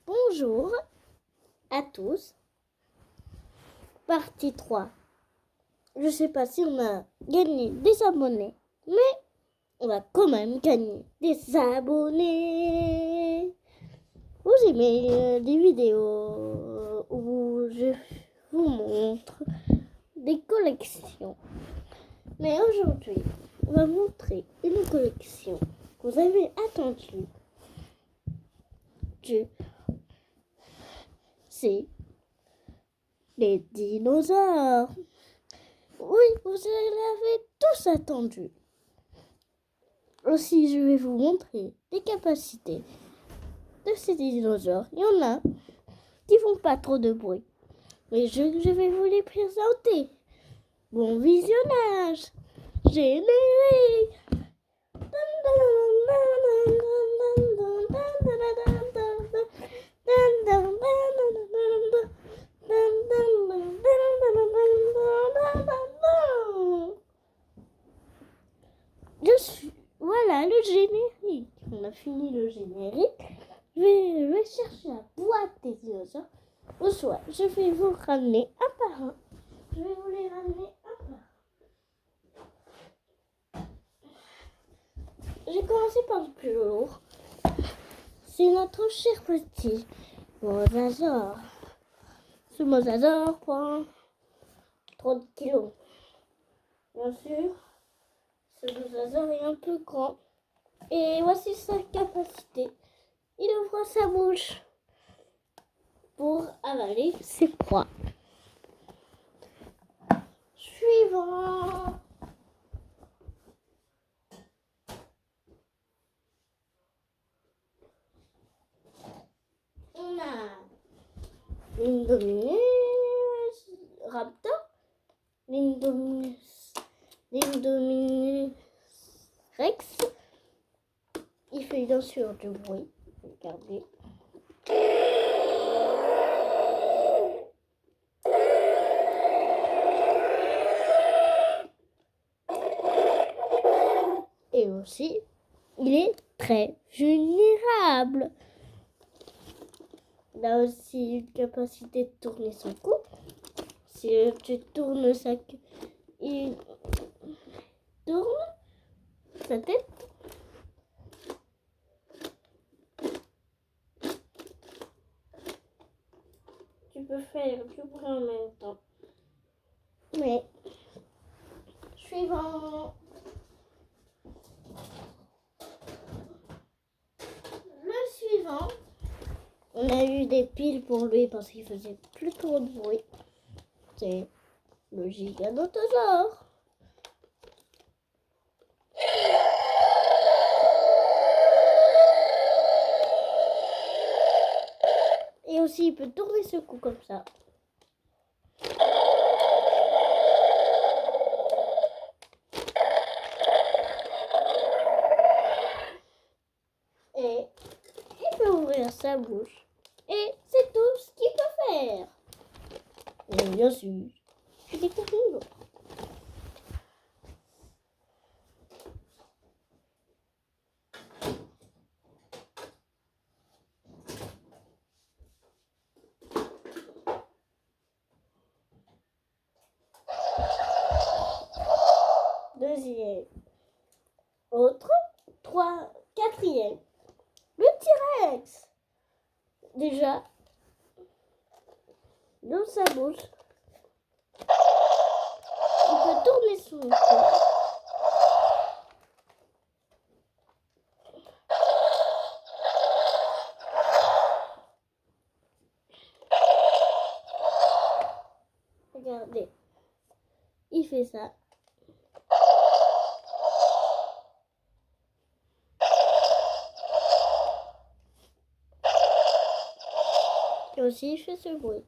Bonjour à tous. Partie 3. Je sais pas si on a gagné des abonnés, mais on va quand même gagner des abonnés. Vous aimez des vidéos où je vous montre des collections. Mais aujourd'hui, on va montrer une collection que vous avez attendue. C'est les dinosaures. Oui, vous l'avez tous attendu. Aussi, je vais vous montrer les capacités de ces dinosaures. Il y en a qui font pas trop de bruit, mais je vais vous les présenter. Bon visionnage. Générique. Voilà le générique. On a fini le générique. Je vais chercher la boîte des dinosaures. Au soir, je vais vous ramener un par un. Je vais vous les ramener un par un. J'ai commencé par le plus lourd. C'est notre cher petit mosasaure. Ce mosasaure prend 30 kilos. Bien sûr, ce mosasaure est un peu grand. Et voici sa capacité. Il ouvre sa bouche pour avaler ses proies. Suivant. On a l'Indominus Raptor, l'Indominus Rex. Il fait bien sûr du bruit. Regardez. Et aussi, il est très vulnérable. Il a aussi une capacité de tourner son cou. Si tu tournes sa queue, il tourne sa tête. Tu peux faire du bruit en même temps. Mais, suivant. Le suivant. On a eu des piles pour lui parce qu'il faisait plus trop de bruit. C'est le giganotosaure. Et aussi, il peut tourner ce cou comme ça. Et il peut ouvrir sa bouche. Et c'est tout ce qu'il peut faire. Et bien sûr, il est tourné l'autre. Deuxième. Autre. Quatrième. Le T-Rex. Déjà, dans sa bouche, il peut tourner son cou. Regardez, il fait ça. Et aussi, il fait ce bruit.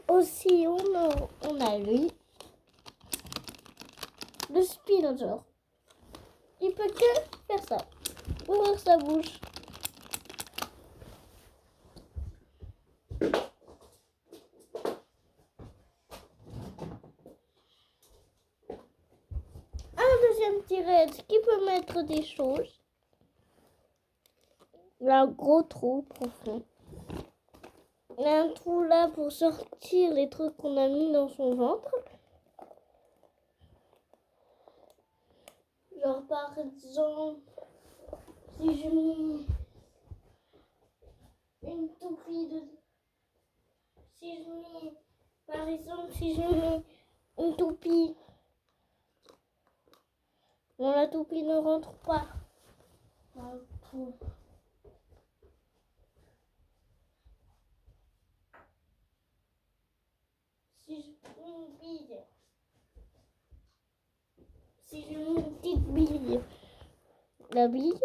Aussi, on a lui, le Spinosaure. Il peut que faire ça, ouvrir sa bouche mettre des choses. Il y a un gros trou profond. Il y a un trou là pour sortir les trucs qu'on a mis dans son ventre. Genre par exemple, si je mets une toupie de... Si je mets, par exemple, si je mets une toupie, bon, la toupie ne rentre pas dans le trou. Si je mets une bille, si je mets une petite bille, la bille,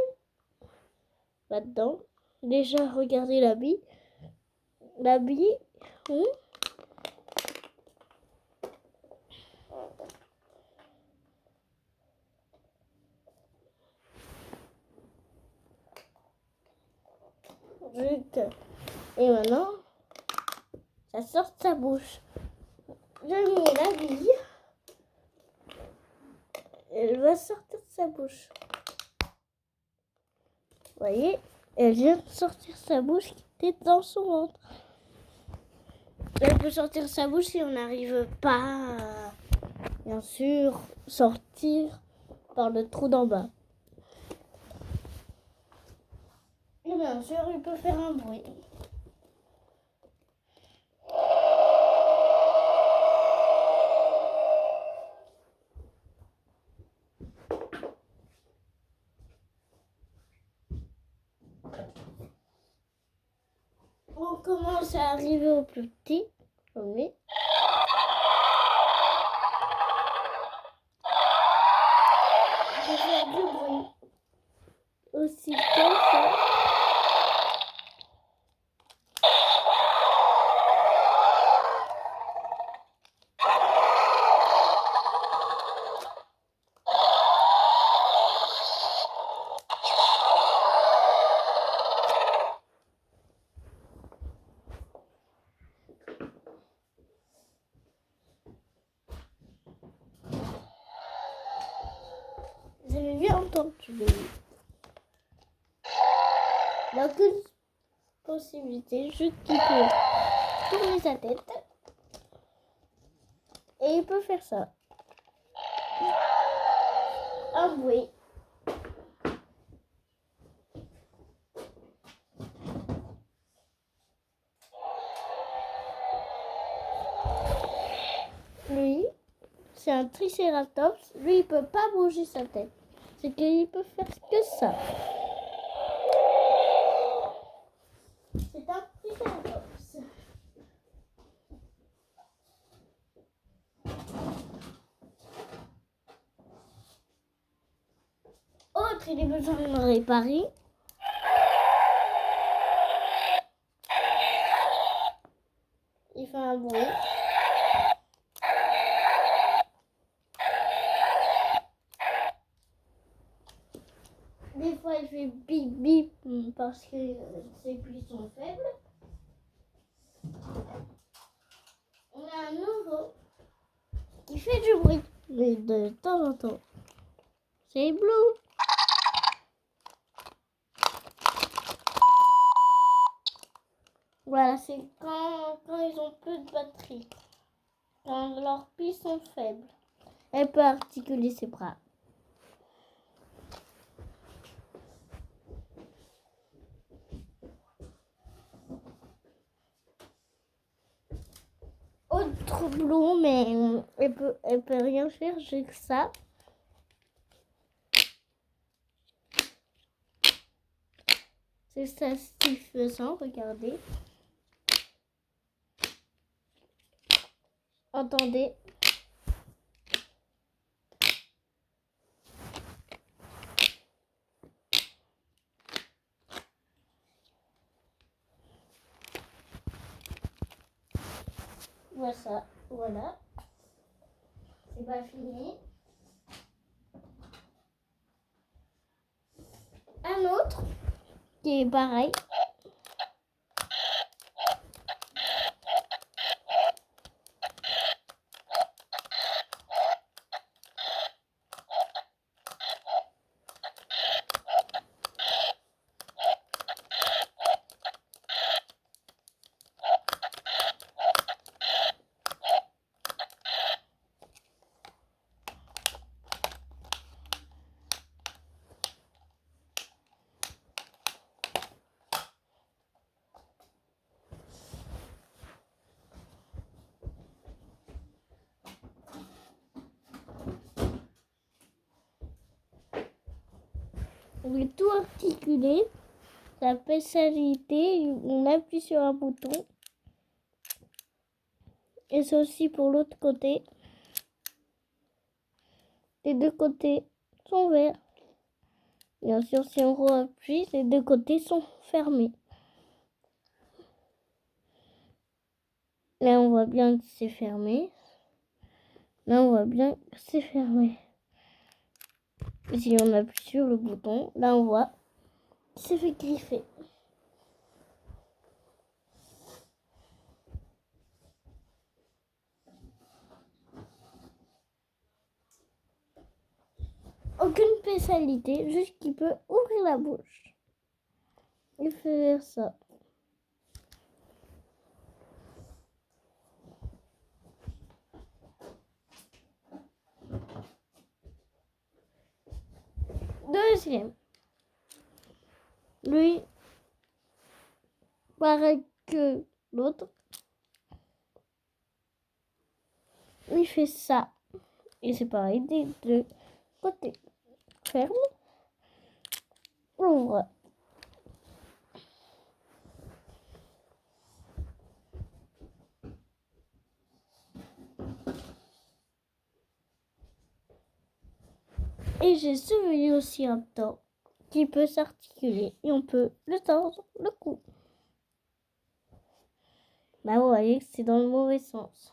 là-dedans, déjà regardez la bille, et maintenant, ça sort de sa bouche. Je mets la bille, elle va sortir de sa bouche. Vous voyez, elle vient de sortir sa bouche qui était dans son ventre. Elle peut sortir sa bouche si on n'arrive pas à, bien sûr, sortir par le trou d'en bas. Et bien sûr, il peut faire un bruit. On commence à arriver au plus petit, comme lui. Il peut faire du bruit. Aussi comme ça. Vous avez bien entendu le bruit. Il n'y a aucune possibilité, juste qu'il peut tourner sa tête. Et il peut faire ça. Un bruit. Lui, c'est un tricératops. Lui, il peut pas bouger sa tête. C'est qu'il peut faire que ça. C'est un tricératops. Autre, il a besoin de me réparer. Il fait un bruit. Des fois, il fait bip bip parce que ses plis sont faibles. On a un nouveau qui fait du bruit, mais de temps en temps. C'est Blue. Voilà, c'est quand ils ont peu de batterie. Quand leurs plis sont faibles. Elle peut articuler ses bras. Autre Blue, mais elle peut rien faire, j'ai que ça. C'est satisfaisant, regardez. Entendez. Voilà. C'est pas fini. Un autre qui est pareil. On est tout articulé. La spécialité, on appuie sur un bouton. Et c'est aussi pour l'autre côté. Les deux côtés sont verts. Bien sûr, si on appuie, les deux côtés sont fermés. Là, on voit bien que c'est fermé. Là, on voit bien que c'est fermé. Et si on appuie sur le bouton, là, on voit que c'est fait griffer. Aucune spécialité, juste qu'il peut ouvrir la bouche. Il fait faire ça. Deuxième. Lui, pareil que l'autre, il fait ça. Et c'est pareil des deux côtés. Ferme, ouvre. Et j'ai celui aussi un temps qui peut s'articuler et on peut le tordre le cou. Là, vous voyez que c'est dans le mauvais sens.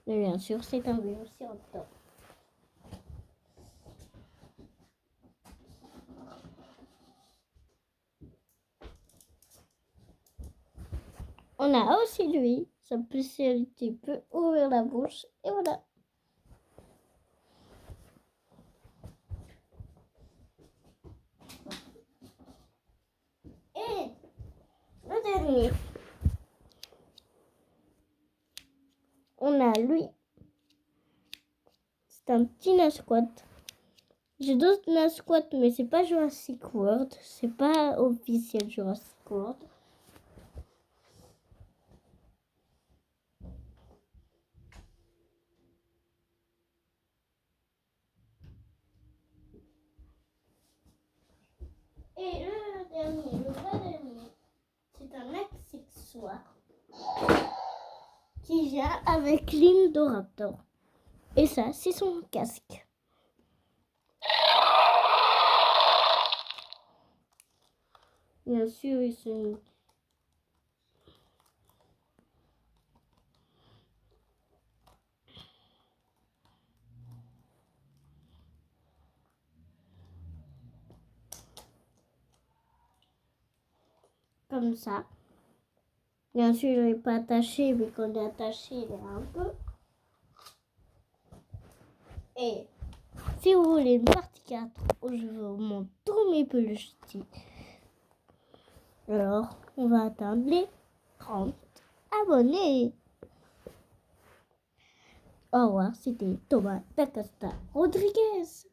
Mais bien sûr, c'est un aussi en temps. On a aussi lui, sa spécialité peut ouvrir la bouche et voilà. Et le dernier, on a lui. C'est un petit Nasquat. J'ai d'autres Nasquat, mais c'est pas Jurassic World. C'est pas officiel Jurassic World. Et le dernier, le vrai dernier, c'est un accessoire qui vient avec l'Indoraptor. Et ça, c'est son casque. Bien sûr, il se... comme ça. Bien sûr, il n'est pas attaché, mais quand il est attaché, il est un peu. Et si vous voulez une partie 4 où je vous montre tous mes peluches, alors on va atteindre les 30 abonnés. Au revoir, c'était Thomas Dacosta Rodriguez.